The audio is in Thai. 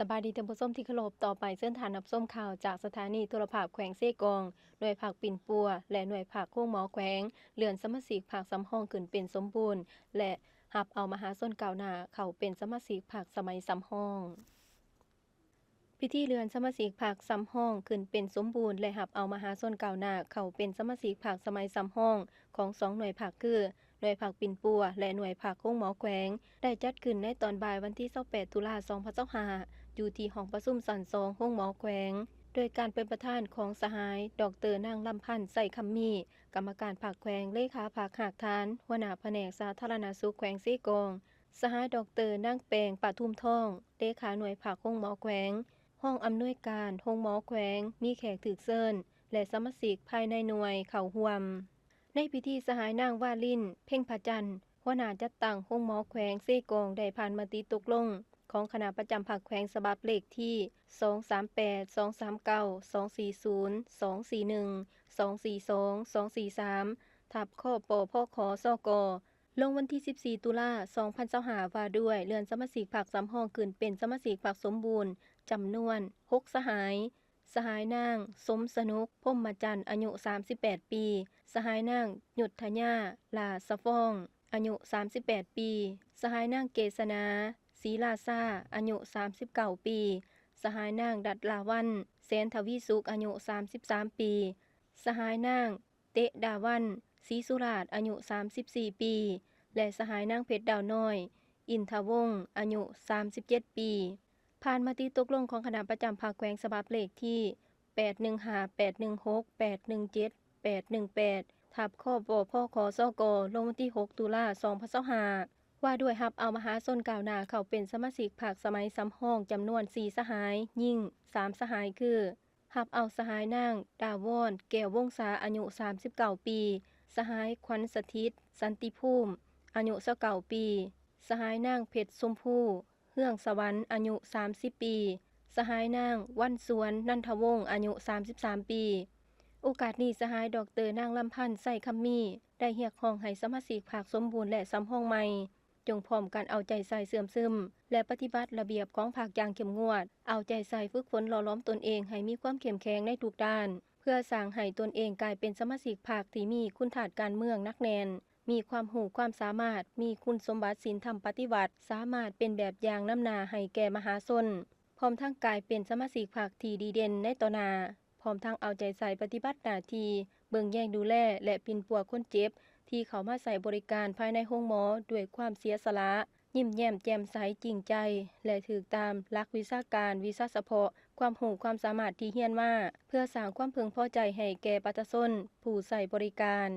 สบายดีท่านผู้ชมที่เคารพต่อไปเส้นทางนับส้มข่าวจากสถานีโทรภาพแขวงเซกองหน่วยผักปิ่นปัวและหน่วยผักโค้งหมอแขวงเลื่อนสมาชิกผักสำห้องขึ้นเป็นสมบูรณ์และหับเอามหาส้นก่าวหน้าเข้าเป็นสมาชิกผักสมัยสำห้องพิธีเลื่อนสมาชิกผักสำห้องขึ้นเป็นสมบูรณ์และหับเอามหาส้นก่าวหน้าเข้าเป็นสมาชิกผักสมัยสำห้องของ2หน่วยผักคือหน่วยผักปิ่นปัวและหน่วยผักโค้งหมอแขวงได้จัดขึ้นในตอนบ่ายวันที่28ตุลาคม2025อยู่ที่ห้องประชุมสัน2ห้องหมอแขวงโดยการเป็นประธานของสหายดร.นางลำพันธ์ใส่คำมีกรรมการผักแขวงเลขาผักหากฐานหัวหน้าแผนกสาธารณสุขแขวงเซกองสหายดร.นางแปงปทุมทองเลขาหน่วยผักห้องหมอแขวงห้องอำนวยการห้องหมอแขวงมีแขกถึกเซินและสมาชิกภายในหน่วยเข้าร่วมในพิธีสหายนางวาลินเพ่งพระจันทร์หัวหน้าจัดตั้งห้องหมอแขวงเซกองได้ผ่านมติตกลงของคณะประจำผักแขวงฉบับเลขที่238 239 240 241 242 243ทับข้อปพขสกลงวันที่14ตุลาคม2025ว่าด้วยเลื่อนสมาชิกพรรคสำห้องขึ้นเป็นสมาชิกพรรคสมบูรณ์จำนวน6สหายนางสมสนุกพรหมจันทร์อายุ38ปีสหายนางหยุทธญาลาสะฟ้องอายุ38ปีสหายนางเกษณาศรีลาซาอายุ39ปีสหายนางดัดลาวันแสนทวีสุขอายุ33ปีสหายนางเตะดาวันศรีสุราษฎร์อายุ34ปีและสหายนางเพชรดาวน้อยอินทวงศ์อายุ37ปีผ่านมติตกลงของคณะประจำภาคแขวงฉบับเลขที่815 816 817 818ทับข้อปพขสกลงวันที่6ตุลาคม2025ว่าด้วยรับเอามหาชนก่าวหน้าเข้าเป็นสมาชิกพรรคสมัยสำห้องจำนวน4สหายยิ่ง3สหายคือรับเอาสหายนางดาวอนแก้ววงศาอายุ39ปีสหายขวัญสถิตสันติภูมิอายุ29ปีสหายนางเพชรชมพูเฮืองสวรรค์อายุ30ปีสหายนางวันสวนนันทวงศ์อายุ33ปีโอกาสนี้สหายดร.นางลำพันธ์ใส่คำมีได้เรียกร้องให้สมาชิกพรรคสมบูรณ์และสำห้องใหม่จงพร้อมกันเอาใจใส่เสื่อมซึมและปฏิบัติระเบียบของพรรคอย่างเข้มงวดเอาใจใส่ฝึกฝนหล่อหลอมตนเองให้มีความเข้มแข็งในทุกด้านเพื่อสร้างให้ตนเองกลายเป็นสมาชิกพรรคที่มีคุณธาตุการเมืองนักแน่นมีความรู้ความสามารถมีคุณสมบัติศีลธรรมปฏิบัติสามารถเป็นแบบอย่างนำหน้าให้แก่มหาชนพร้อมทั้งกลายเป็นสมาชิกพรรคที่ดีเด่นในต่อหน้าพร้อมทั้งเอาใจใส่ปฏิบัติหน้าที่เบิ่งแยงดูแลและปิ่นปัวคนเจ็บที่เขามาใส่บริการภายในโรงหมอด้วยความเสียสละยิ้มแย้มแจ่มใสจริงใจและถูกตามหลักวิชาการวิชาเฉพาะความรู้ความสามารถที่เรียนมาเพื่อสร้างความพึงพอใจให้แก่ประชาชนผู้ใช้บริการ